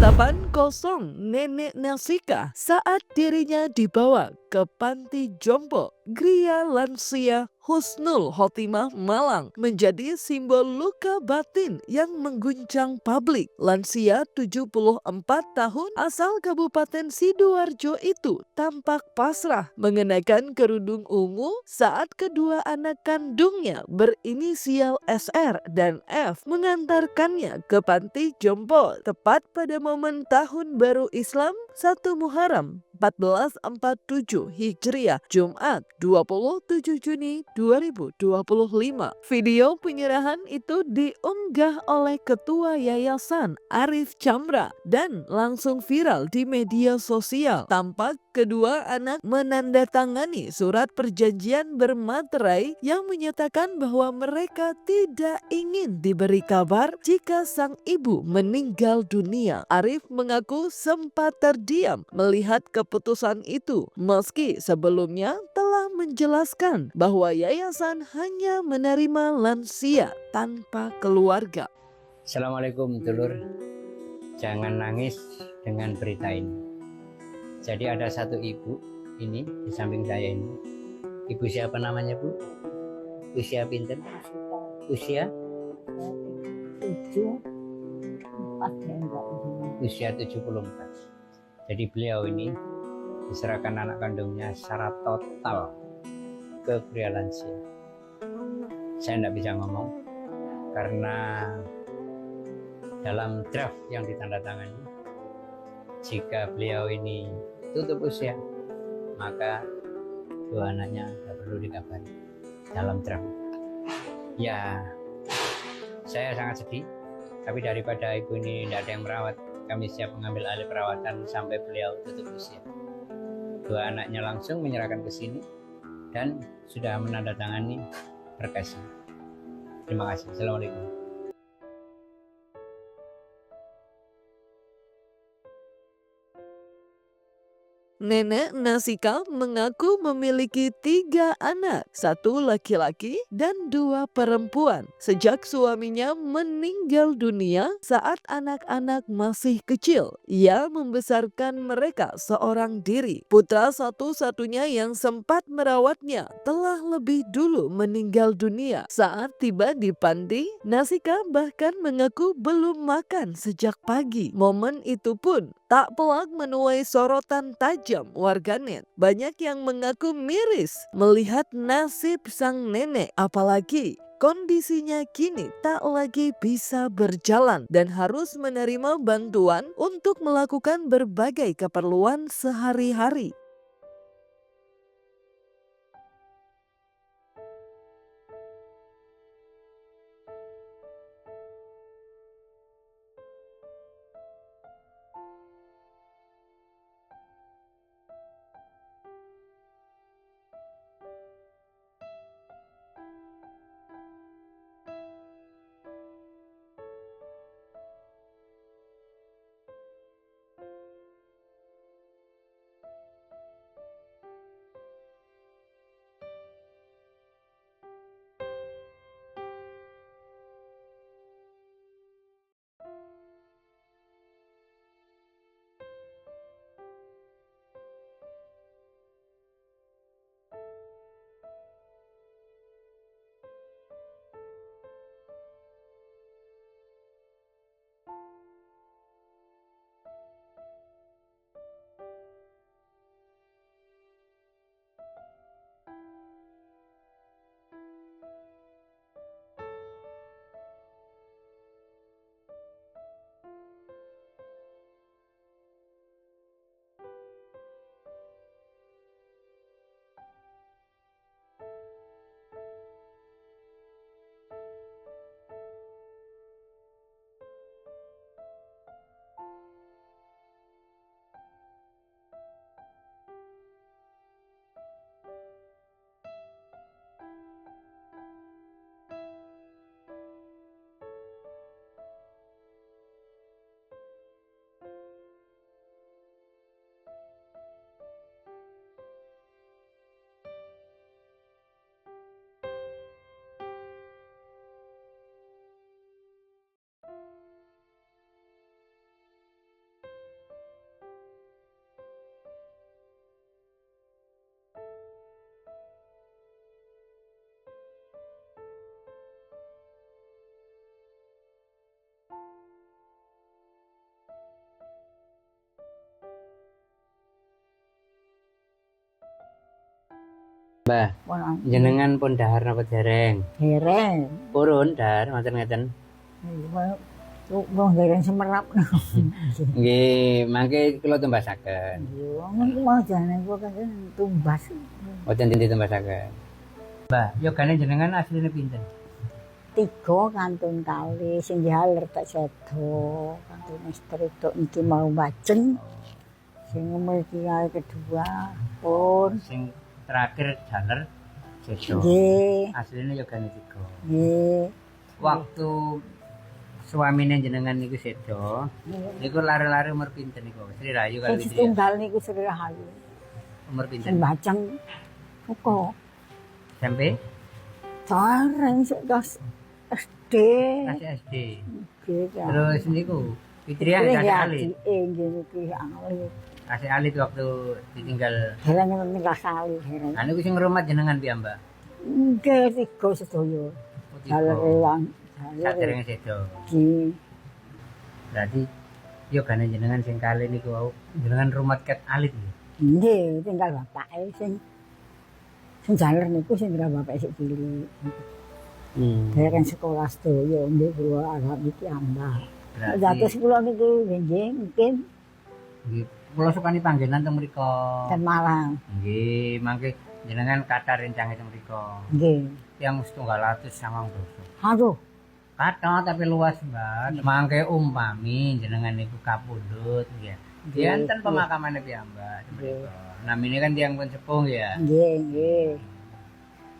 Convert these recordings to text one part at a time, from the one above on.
Tatapan kosong nenek Nasika saat dirinya dibawa ke panti jompo Gria Lansia Husnul Khotimah Malang menjadi simbol luka batin yang mengguncang publik. Lansia 74 tahun asal Kabupaten Sidoarjo itu tampak pasrah mengenakan kerudung ungu saat kedua anak kandungnya berinisial SR dan F mengantarkannya ke panti jompo tepat pada momen tahun baru Islam 1 Muharram 1447 Hijriah Jumat 27 Juni 2025. Video penyerahan itu diunggah oleh Ketua Yayasan Arif Chamra dan langsung viral di media sosial. Tampak kedua anak menandatangani surat perjanjian bermaterai yang menyatakan bahwa mereka tidak ingin diberi kabar jika sang ibu meninggal dunia. Arif mengaku sempat terdiam melihat keputusan itu, meski sebelumnya telah menjelaskan bahwa yayasan hanya menerima lansia tanpa keluarga. Assalamualaikum dulur, jangan nangis dengan berita ini. Jadi ada satu ibu ini di samping saya ini. Ibu siapa namanya Bu? Usia pinter? Usia? 74. Jadi beliau ini diserahkan anak kandungnya secara total ke Gria Lansia. Saya tidak bisa ngomong karena dalam draft yang ditandatangani, jika beliau ini tutup usia, maka dua anaknya tidak perlu dikabari dalam draft. Ya, saya sangat sedih, tapi daripada ibu ini tidak ada yang merawat, kami siap mengambil alih perawatan sampai beliau tutup usia. Dua anaknya langsung menyerahkan ke sini dan sudah menandatangani berkasnya. Terima kasih. Assalamualaikum. Nenek Nasika mengaku memiliki 3 anak, 1 laki-laki dan 2 perempuan. Sejak suaminya meninggal dunia saat anak-anak masih kecil, ia membesarkan mereka seorang diri. Putra satu-satunya yang sempat merawatnya telah lebih dulu meninggal dunia. Saat tiba di panti, Nasika bahkan mengaku belum makan sejak pagi. Momen itu pun tak pelak menuai sorotan tajam warganet. Banyak yang mengaku miris melihat nasib sang nenek, apalagi kondisinya kini tak lagi bisa berjalan dan harus menerima bantuan untuk melakukan berbagai keperluan sehari-hari. Mbah, Wah, jenengan pun dahar napa dereng? dereng. Purun dahar ngoten-ngoten. Wong dereng semerap. Nggih, mangke kula tumbasaken. Yo, ngono mau jane kok kan tumbas. Mboten ditumbasaken. Mbah, yogane jenengan asline pinten? 3 kantun kali sing dihaler tak sedo. Kantun istri tok iki mau bajeng. Sing umur iki kedua pun Sing terakhir jaler sedo. nggih. Asline yogane 3. Nggih. Waktu suamine jenengan niku sedo, niku lari-lari umur pinten niku? Sri Rahayu kali Sing Widya. tunggal niku Sri Rahayu. Umur Sing pinten? bajeng kok Sampai bareng sik kelas SD. kasih SD. Nggih. Terus niku Fitriah Ini kasih ya, alit. nggih niki alit. Kasih alit waktu ditinggal. Dereng tinggal sali dereng. Anu sing ngrumat jenengan piyambak. Nggih 3 sedaya. Jaler elang. Jaler Saderenge sedo. iki. Berarti yogane jenengan sing kali niku wau jenengan rumat ket alit nggih. Nggih, tinggal bapake sing jaler niku sing tinggal bapake sik cilik. Dereng sekolah sedaya nggih kula arep iki ambak. Berarti Dados kula niku nggih mungkin nggih kula sukani panggenan teng mriku. ten Malang. Nggih, mangke jenengan kata rencange teng mriku. Nggih. Yang 790 dosa. Aduh, Kata tapi luas banget. Mangke umpami jenengan niku kapundhut nggih. Nggih, Enten nggih. pemakamane piyambak. Nggih. Namine kan tiyang pun sepuh ya. nggih, nggih.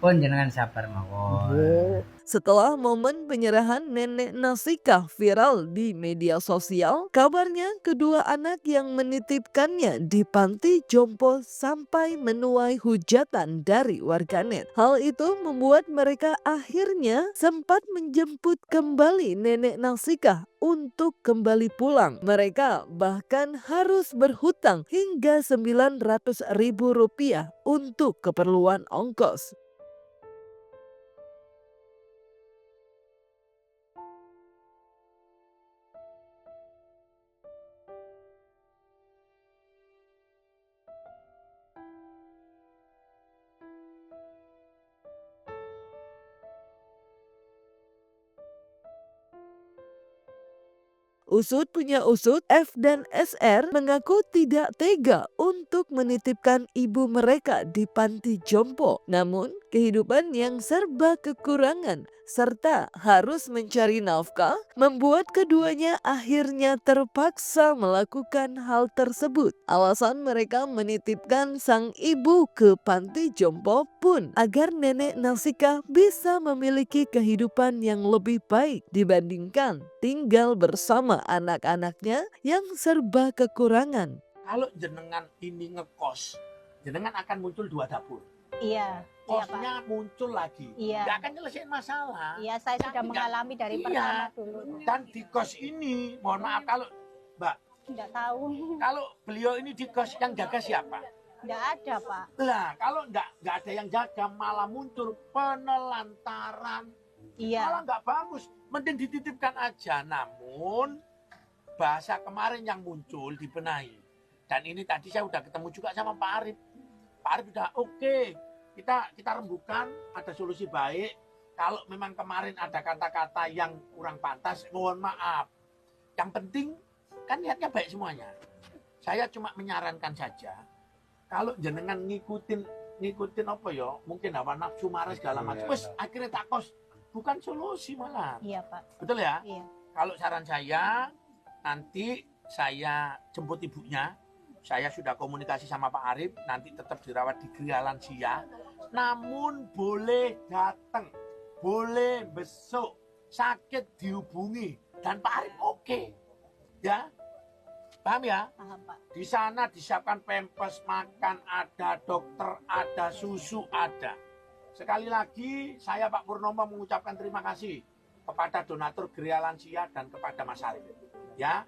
Pun jenengan sabar mawon. Nggih. Setelah momen penyerahan nenek Nasika viral di media sosial, kabarnya kedua anak yang menitipkannya di panti jompo sampai menuai hujatan dari warganet. Hal itu membuat mereka akhirnya sempat menjemput kembali nenek Nasika untuk kembali pulang. Mereka bahkan harus berhutang hingga Rp900.000 untuk keperluan ongkos. Usut punya usut, F dan SR mengaku tidak tega untuk menitipkan ibu mereka di panti jompo. Namun, kehidupan yang serba kekurangan serta harus mencari nafkah membuat keduanya akhirnya terpaksa melakukan hal tersebut. Alasan mereka menitipkan sang ibu ke panti jompo pun agar nenek Nasika bisa memiliki kehidupan yang lebih baik dibandingkan tinggal bersama anak-anaknya yang serba kekurangan. Kalau jenengan ini ngekos, jenengan akan muncul 2 dapur. Iya, iya Pak. Kosnya muncul lagi. Iya. Nggak akan nyelesain masalah. Iya, saya Tapi sudah nggak- mengalami dari Iya. pertama dulu. Dan di kos ini, mohon maaf kalau Tidak tahu. kalau beliau ini di kos yang jaga siapa? Tidak ada, Pak. Lah, kalau nggak ada yang jaga malah muncul penelantaran. Iya. Malah nggak bagus. Mending dititipkan aja. Namun bahasa kemarin yang muncul dibenahi. Dan ini tadi saya udah ketemu juga sama Pak Arif. Pak Arif udah oke. Kita rembukan, ada solusi baik. Kalau memang kemarin ada kata-kata yang kurang pantas, mohon maaf. Yang penting kan niatnya baik semuanya. Saya cuma menyarankan saja. Kalau jenengan ngikutin apa ya? Mungkin hawa nafsu marah segala macam. Terus akhirnya tak kos. Bukan solusi malah. Iya, Pak. Betul ya? Iya. Kalau saran saya, nanti saya jemput ibunya. Saya sudah komunikasi sama Pak Arif, nanti tetap dirawat di Gria Lansia. Namun boleh datang, boleh besok, sakit dihubungi. Dan Pak Arif oke. Ya, paham ya? Paham, Pak. Di sana disiapkan pempes, makan ada, dokter ada, susu ada. Sekali lagi, saya Pak Purnomo mengucapkan terima kasih kepada donatur Gria Lansia dan kepada Mas Arif. Ya,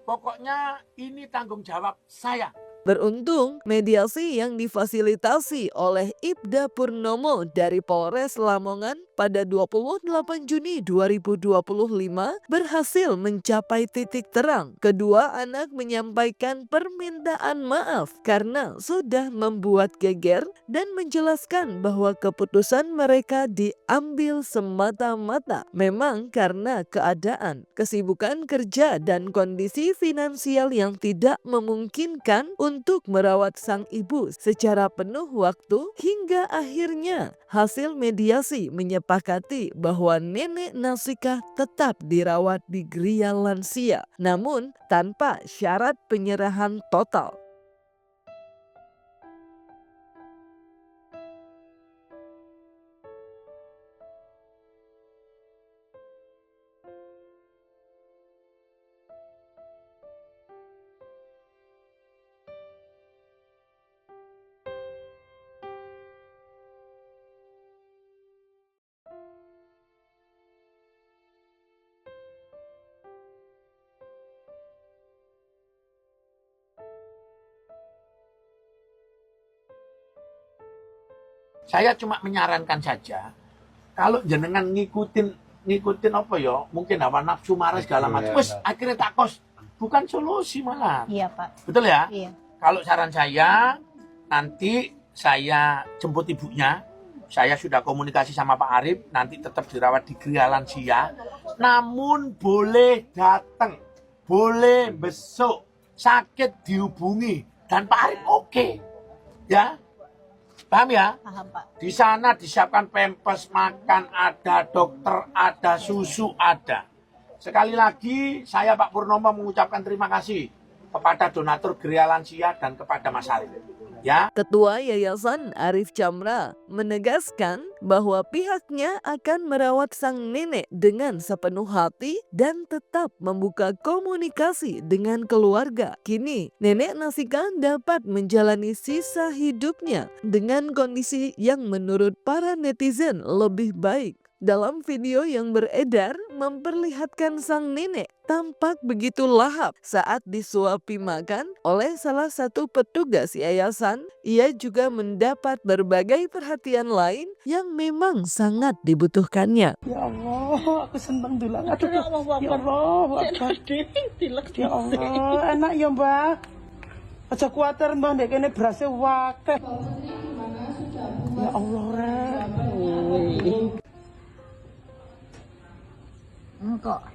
pokoknya ini tanggung jawab saya Beruntung, mediasi yang difasilitasi oleh Ibda Purnomo dari Polres Lamongan pada 28 Juni 2025 berhasil mencapai titik terang. Kedua anak menyampaikan permintaan maaf karena sudah membuat geger dan menjelaskan bahwa keputusan mereka diambil semata-mata memang karena keadaan, kesibukan kerja dan kondisi finansial yang tidak memungkinkan untuk merawat sang ibu secara penuh waktu, hingga akhirnya hasil mediasi menyepakati bahwa nenek Nasika tetap dirawat di Gria Lansia, namun tanpa syarat penyerahan total. Saya cuma menyarankan saja, kalau jenengan ngikutin apa ya, mungkin hawa nafsu marah segala macam, wes akhirnya tak kos, bukan solusi malah. Iya, Pak. Betul ya? Iya. Kalau saran saya, nanti saya jemput ibunya, saya sudah komunikasi sama Pak Arif, nanti tetap dirawat di Gria Lansia, namun boleh datang, boleh besok, sakit dihubungi, dan Pak Arif oke. Ya, paham ya? Paham, Pak. Di sana disiapkan pempes, makan ada, dokter ada, susu ada. Sekali lagi saya Pak Purnomo mengucapkan terima kasih kepada donatur Gria Lansia dan kepada Mas Arif. Ya. Ketua Yayasan Arif Chamra menegaskan bahwa pihaknya akan merawat sang nenek dengan sepenuh hati dan tetap membuka komunikasi dengan keluarga. Kini, nenek Nasika dapat menjalani sisa hidupnya dengan kondisi yang menurut para netizen lebih baik. Dalam video yang beredar memperlihatkan sang nenek tampak begitu lahap saat disuapi makan oleh salah satu petugas yayasan. Ia juga mendapat berbagai perhatian lain yang memang sangat dibutuhkannya. Ya Allah, aku seneng dulu. Aduh, ya Allah, ya Allah, enak ya Mbak. Aja kuatir Mbak, nek kene berasnya wakeh. Ya Allah, Rek. Engkok.